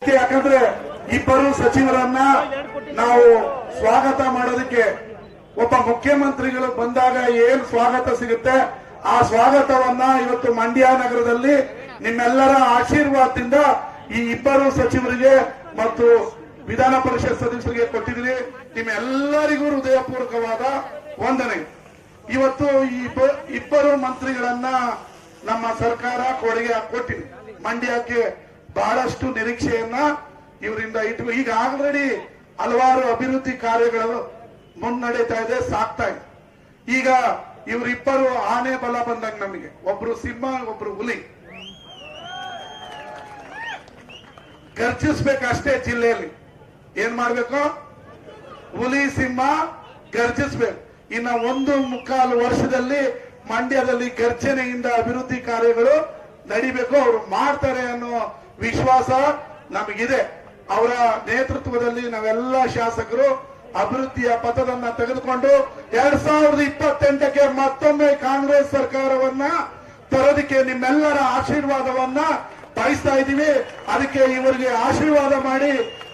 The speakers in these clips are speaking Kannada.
ಯಾಕಂದ್ರೆ ಇಬ್ಬರು ಸಚಿವರನ್ನ ನಾವು ಸ್ವಾಗತ ಮಾಡೋದಕ್ಕೆ ಒಬ್ಬ ಮುಖ್ಯಮಂತ್ರಿಗಳು ಬಂದಾಗ ಏನ್ ಸ್ವಾಗತ ಸಿಗುತ್ತೆ ಆ ಸ್ವಾಗತವನ್ನ ಇವತ್ತು ಮಂಡ್ಯ ನಗರದಲ್ಲಿ ನಿಮ್ಮೆಲ್ಲರ ಆಶೀರ್ವಾದದಿಂದ ಈ ಇಬ್ಬರು ಸಚಿವರಿಗೆ ಮತ್ತು ವಿಧಾನ ಪರಿಷತ್ ಸದಸ್ಯರಿಗೆ ಕೊಟ್ಟಿದ್ರಿ. ನಿಮ್ಮೆಲ್ಲರಿಗೂ ಹೃದಯಪೂರ್ವಕವಾದ ವಂದನೆ. ಇವತ್ತು ಈ ಇಬ್ಬರು ಮಂತ್ರಿಗಳನ್ನ ನಮ್ಮ ಸರ್ಕಾರ ಕೊಡುಗೆ ಕೊಟ್ಟಿದೆ. ಮಂಡ್ಯಕ್ಕೆ ಬಹಳಷ್ಟು ನಿರೀಕ್ಷೆಯನ್ನ ಇವರಿಂದ ಇಟ್ಟು ಈಗ ಆಲ್ರೆಡಿ ಹಲವಾರು ಅಭಿವೃದ್ಧಿ ಕಾರ್ಯಗಳು ಮುನ್ನಡೀತಾ ಇದೆ, ಸಾಕ್ತಾ ಇದೆ. ಈಗ ಇವರಿಬ್ಬರು ಆನೆ ಬಲ ಬಂದಾಗ ನಮಗೆ ಒಬ್ರು ಸಿಂಹ ಒಬ್ರು ಹುಲಿ ಗರ್ಜಿಸ್ಬೇಕಷ್ಟೇ. ಜಿಲ್ಲೆಯಲ್ಲಿ ಏನ್ ಮಾಡ್ಬೇಕು? ಹುಲಿ ಸಿಂಹ ಗರ್ಜಿಸ್ಬೇಕು. ಇನ್ನ 1.25 ವರ್ಷದಲ್ಲಿ ಮಂಡ್ಯದಲ್ಲಿ ಗರ್ಜನೆಯಿಂದ ಅಭಿವೃದ್ಧಿ ಕಾರ್ಯಗಳು ನಡಿಬೇಕು. ಅವರು ಮಾಡ್ತಾರೆ ಅನ್ನೋ ವಿಶ್ವಾಸ ನಮಗಿದೆ. ಅವರ ನೇತೃತ್ವದಲ್ಲಿ ನಾವೆಲ್ಲ ಶಾಸಕರು ಅಭಿವೃದ್ಧಿಯ ಪಥದನ್ನ ತೆಗೆದುಕೊಂಡು 2028ಕ್ಕೆ ಮತ್ತೊಮ್ಮೆ ಕಾಂಗ್ರೆಸ್ ಸರ್ಕಾರವನ್ನ ತರೋದಕ್ಕೆ ನಿಮ್ಮೆಲ್ಲರ ಆಶೀರ್ವಾದವನ್ನ ಬಯಸ್ತಾ ಇದ್ದೀವಿ. ಅದಕ್ಕೆ ಇವರಿಗೆ ಆಶೀರ್ವಾದ ಮಾಡಿ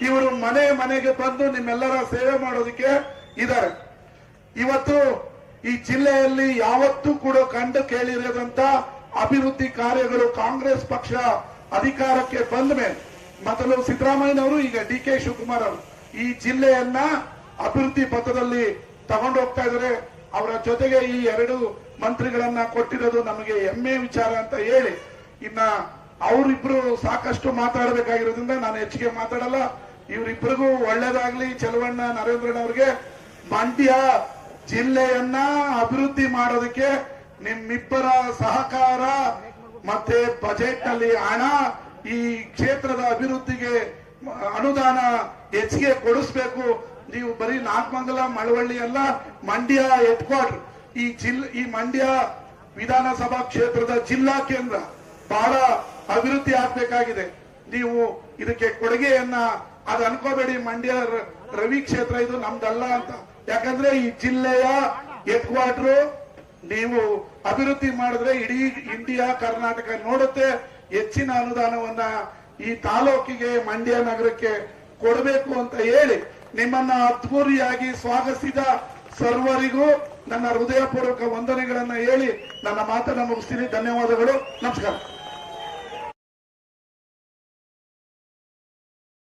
ಇವರು ಮನೆ ಮನೆಗೆ ಬಂದು ನಿಮ್ಮೆಲ್ಲರ ಸೇವೆ ಮಾಡೋದಕ್ಕೆ ಇದ್ದಾರೆ. ಇವತ್ತು ಈ ಜಿಲ್ಲೆಯಲ್ಲಿ ಯಾವತ್ತೂ ಕೂಡ ಕಂಡು ಕೇಳಿರದಂತ ಅಭಿವೃದ್ಧಿ ಕಾರ್ಯಗಳು ಕಾಂಗ್ರೆಸ್ ಪಕ್ಷ ಅಧಿಕಾರಕ್ಕೆ ಬಂದ ಮೇಲೆ ಮೊದಲು ಸಿದ್ದರಾಮಯ್ಯನವರು, ಈಗ ಡಿ.ಕೆ. ಶಿವಕುಮಾರ್ ಅವರು ಈ ಜಿಲ್ಲೆಯನ್ನ ಅಭಿವೃದ್ಧಿ ಪಥದಲ್ಲಿ ತಗೊಂಡು ಹೋಗ್ತಾ ಇದ್ದಾರೆ. ಅವರ ಜೊತೆಗೆ ಈ 2 ಮಂತ್ರಿಗಳನ್ನ ಕೊಟ್ಟಿರೋದು ನಮಗೆ ಹೆಮ್ಮೆ ವಿಚಾರ ಅಂತ ಹೇಳಿ, ಇನ್ನ ಅವರಿಬ್ರು ಸಾಕಷ್ಟು ಮಾತಾಡಬೇಕಾಗಿರೋದ್ರಿಂದ ನಾನು ಹೆಚ್ಚಿಗೆ ಮಾತಾಡಲ್ಲ. ಇವರಿಬ್ಬರಿಗೂ ಒಳ್ಳೇದಾಗ್ಲಿ. ಚಲವಣ್ಣ ನರೇಂದ್ರನವರಿಗೆ ಮಂಡ್ಯ ಜಿಲ್ಲೆಯನ್ನ ಅಭಿವೃದ್ಧಿ ಮಾಡೋದಕ್ಕೆ ನಿಮ್ಮಿಬ್ಬರ ಸಹಕಾರ ಮತ್ತೆ ಬಜೆಟ್ ನಲ್ಲಿ ಹಣ, ಈ ಕ್ಷೇತ್ರದ ಅಭಿವೃದ್ಧಿಗೆ ಅನುದಾನ ಹೆಚ್ಚಿಗೆ ಕೊಡಿಸ್ಬೇಕು. ನೀವು ಬರೀ ನಾಗಮಂಗಲ ಮಳವಳ್ಳಿ ಅಲ್ಲ, ಮಂಡ್ಯ ಹೆಡ್ ಕ್ವಾರ್ಟರ್ ಈ ಮಂಡ್ಯ ವಿಧಾನಸಭಾ ಕ್ಷೇತ್ರದ ಜಿಲ್ಲಾ ಕೇಂದ್ರ ಬಹಳ ಅಭಿವೃದ್ಧಿ ಆಗ್ಬೇಕಾಗಿದೆ. ನೀವು ಇದಕ್ಕೆ ಕೊಡುಗೆಯನ್ನ ಅದು ಅನ್ಕೋಬೇಡಿ ಮಂಡ್ಯ ರವಿ ಕ್ಷೇತ್ರ ಇದು ನಮ್ದಲ್ಲ ಅಂತ. ಯಾಕಂದ್ರೆ ಈ ಜಿಲ್ಲೆಯ ಹೆಡ್ ಕ್ವಾರ್ಟರ್ ನೀವು ಅಭಿವೃದ್ಧಿ ಮಾಡಿದ್ರೆ ಇಡೀ ಇಂಡಿಯಾ ಕರ್ನಾಟಕ ನೋಡುತ್ತೆ. ಹೆಚ್ಚಿನ ಅನುದಾನವನ್ನ ಈ ತಾಲೂಕಿಗೆ ಮಂಡ್ಯ ನಗರಕ್ಕೆ ಕೊಡಬೇಕು ಅಂತ ಹೇಳಿ ನಿಮ್ಮನ್ನ ಅದ್ಭುರಿಯಾಗಿ ಸ್ವಾಗತಿಸಿದ ಸರ್ವರಿಗೂ ನನ್ನ ಹೃದಯಪೂರ್ವಕ ವಂದನೆಗಳನ್ನ ಹೇಳಿ ನನ್ನ ಮಾತನ್ನ ಮುಗಿಸ್ತೀನಿ. ಧನ್ಯವಾದಗಳು. ನಮಸ್ಕಾರ.